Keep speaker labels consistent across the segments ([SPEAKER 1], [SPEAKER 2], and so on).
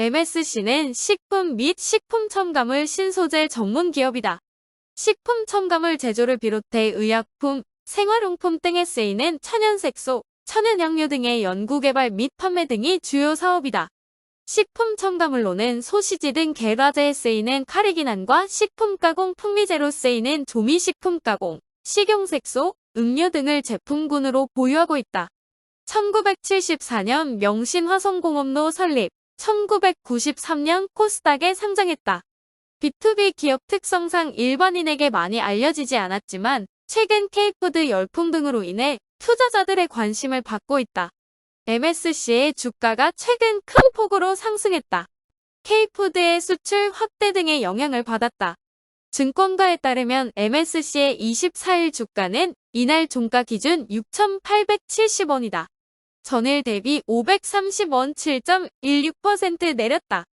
[SPEAKER 1] MSC는 식품 및 식품 첨가물 신소재 전문 기업이다. 식품 첨가물 제조를 비롯해 의약품, 생활용품 등에 쓰이는 천연색소, 천연향료 등의 연구개발 및 판매 등이 주요 사업이다. 식품 첨가물로는 소시지 등 계라제에 쓰이는 카르기난과 식품 가공 풍미제로 쓰이는 조미식품 가공, 식용색소, 음료 등을 제품군으로 보유하고 있다. 1974년 명신화성공업로 설립, 1993년 코스닥에 상장했다. B2B 기업 특성상 일반인에게 많이 알려지지 않았지만 최근 K푸드 열풍 등으로 인해 투자자들의 관심을 받고 있다. MSC의 주가가 최근 큰 폭으로 상승했다. K푸드의 수출 확대 등의 영향을 받았다. 증권가에 따르면 MSC의 24일 주가는 이날 종가 기준 6,870원이다. 전일 대비 530원 7.16% 내렸다.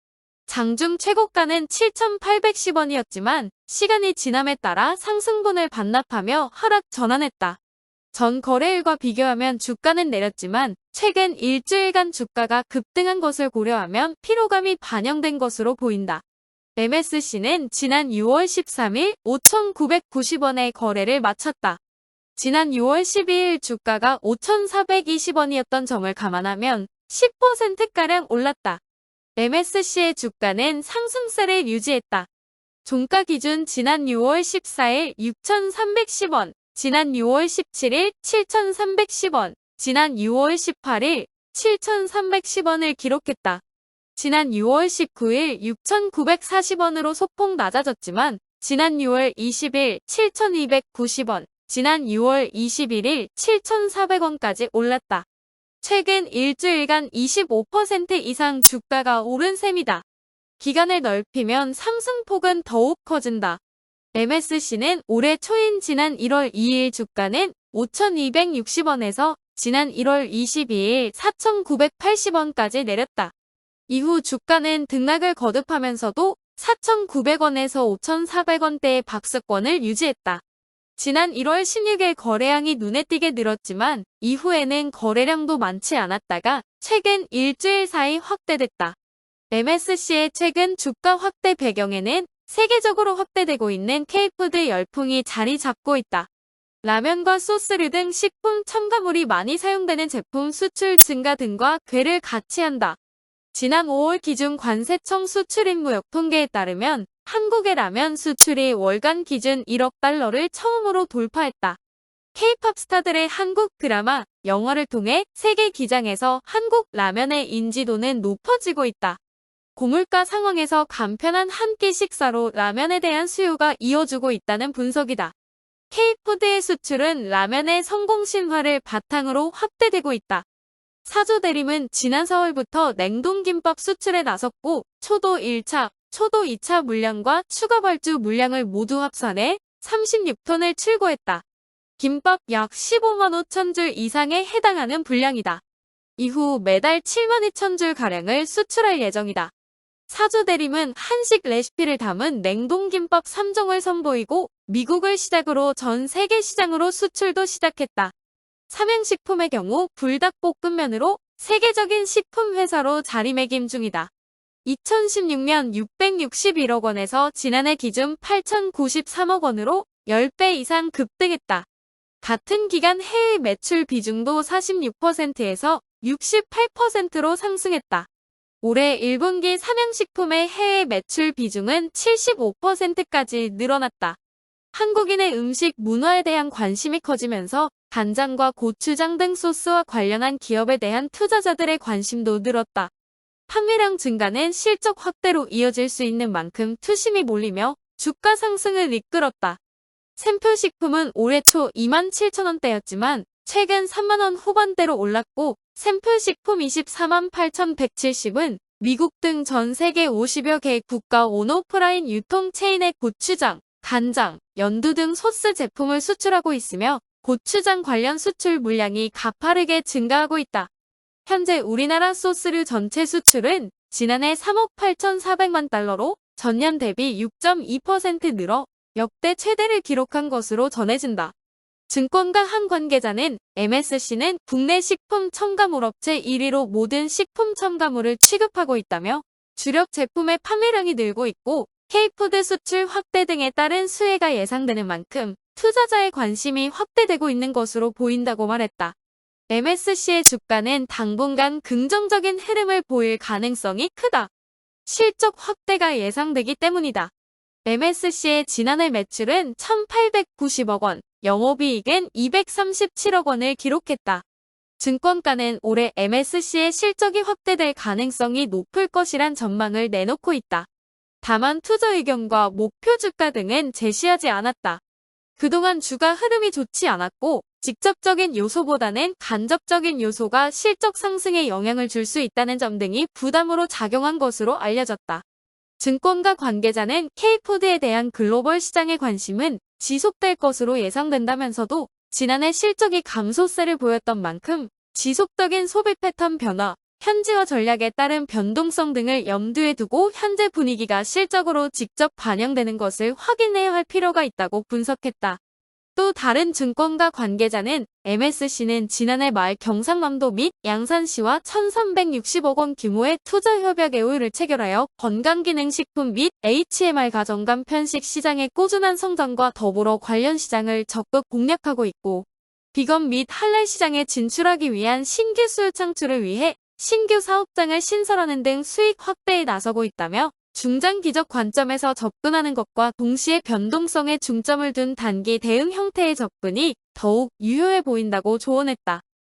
[SPEAKER 1] 장중 최고가는 7,810원이었지만 시간이 지남에 따라 상승분을 반납하며 하락 전환했다. 전 거래일과 비교하면 주가는 내렸지만 최근 일주일간 주가가 급등한 것을 고려하면 피로감이 반영된 것으로 보인다. MSC는 지난 6월 13일 5,990원에 거래를 마쳤다. 지난 6월 12일 주가가 5,420원이었던 점을 감안하면 10%가량 올랐다. MSC의 주가는 상승세를 유지했다. 종가 기준 지난 6월 14일 6,310원, 지난 6월 17일 7,310원, 지난 6월 18일 7,310원을 기록했다. 지난 6월 19일 6,940원으로 소폭 낮아졌지만 지난 6월 20일 7,290원, 지난 6월 21일 7,400원까지 올랐다. 최근 일주일간 25% 이상 주가가 오른 셈이다. 기간을 넓히면 상승폭은 더욱 커진다. MSC는 올해 초인 지난 1월 2일 주가는 5,260원에서 지난 1월 22일 4,980원까지 내렸다. 이후 주가는 등락을 거듭하면서도 4,900원에서 5,400원대의 박스권을 유지했다. 지난 1월 16일 거래량이 눈에 띄게 늘었지만 이후에는 거래량도 많지 않았다가 최근 일주일 사이 확대됐다. MSC의 최근 주가 확대 배경에는 세계적으로 확대되고 있는 K푸드 열풍이 자리 잡고 있다. 라면과 소스류 등 식품 첨가물이 많이 사용되는 제품 수출 증가 등과 궤를 같이 한다. 지난 5월 기준 관세청 수출입무역 통계에 따르면 한국의 라면 수출이 월간 기준 1억 달러를 처음으로 돌파했다. K-팝 스타들의 한국 드라마, 영화를 통해 세계 기장에서 한국 라면의 인지도는 높아지고 있다. 고물가 상황에서 간편한 한 끼 식사로 라면에 대한 수요가 이어지고 있다는 분석이다. K푸드의 수출은 라면의 성공 신화를 바탕으로 확대되고 있다. 사조 대림은 지난 4월부터 냉동김밥 수출에 나섰고 초도 1차, 초도 2차 물량과 추가 발주 물량을 모두 합산해 36톤을 출고했다. 김밥 약 15만 5천 줄 이상에 해당하는 분량이다. 이후 매달 7만 2천 줄 가량을 수출할 예정이다. 사조 대림은 한식 레시피를 담은 냉동김밥 3종을 선보이고 미국을 시작으로 전 세계 시장으로 수출도 시작했다. 삼양식품의 경우 불닭볶음면으로 세계적인 식품 회사로 자리매김 중이다. 2016년 661억 원에서 지난해 기준 8,093억 원으로 10배 이상 급등했다. 같은 기간 해외 매출 비중도 46%에서 68%로 상승했다. 올해 1분기 삼양식품의 해외 매출 비중은 75%까지 늘어났다. 한국인의 음식 문화에 대한 관심이 커지면서 간장과 고추장 등 소스와 관련한 기업에 대한 투자자들의 관심도 늘었다. 판매량 증가는 실적 확대로 이어질 수 있는 만큼 투심이 몰리며 주가 상승을 이끌었다. 샘표식품은 올해 초 27,000원대였지만 최근 3만원 후반대로 올랐고 샘표식품 24만 8,170은 미국 등 전 세계 50여 개 국가 온오프라인 유통체인의 고추장, 간장, 연두 등 소스 제품을 수출하고 있으며 고추장 관련 수출 물량이 가파르게 증가하고 있다. 현재 우리나라 소스류 전체 수출은 지난해 3억 8,400만 달러로 전년 대비 6.2% 늘어 역대 최대를 기록한 것으로 전해진다. 증권가 한 관계자는 MSC는 국내 식품 첨가물 업체 1위로 모든 식품 첨가물을 취급하고 있다며 주력 제품의 판매량이 늘고 있고 K푸드 수출 확대 등에 따른 수혜가 예상되는 만큼 투자자의 관심이 확대되고 있는 것으로 보인다고 말했다. MSC의 주가는 당분간 긍정적인 흐름을 보일 가능성이 크다. 실적 확대가 예상되기 때문이다. MSC의 지난해 매출은 1,890억 원, 영업이익은 237억 원을 기록했다. 증권가는 올해 MSC의 실적이 확대될 가능성이 높을 것이란 전망을 내놓고 있다. 다만 투자 의견과 목표 주가 등은 제시하지 않았다. 그동안 주가 흐름이 좋지 않았고 직접적인 요소보다는 간접적인 요소가 실적 상승에 영향을 줄 수 있다는 점 등이 부담으로 작용한 것으로 알려졌다. 증권가 관계자는 K푸드에 대한 글로벌 시장의 관심은 지속될 것으로 예상된다면서도 지난해 실적이 감소세를 보였던 만큼 지속적인 소비 패턴 변화, 현지화 전략에 따른 변동성 등을 염두에 두고 현재 분위기가 실적으로 직접 반영되는 것을 확인해야 할 필요가 있다고 분석했다. 또 다른 증권가 관계자는 MSC는 지난해 말 경상남도 및 양산시와 1,360억 원 규모의 투자 협약 MOU를 체결하여 건강기능식품 및 HMR 가정간 편식 시장의 꾸준한 성장과 더불어 관련 시장을 적극 공략하고 있고 비건 및 할랄 시장에 진출하기 위한 신규 수요 창출을 위해 신규 사업장을 신설하는 등 수익 확대에 나서고 있다며 중장기적 관점에서 접근하는 것과 동시에 변동성에 중점을 둔 단기 대응 형태의 접근이 더욱 유효해 보인다고 조언했다.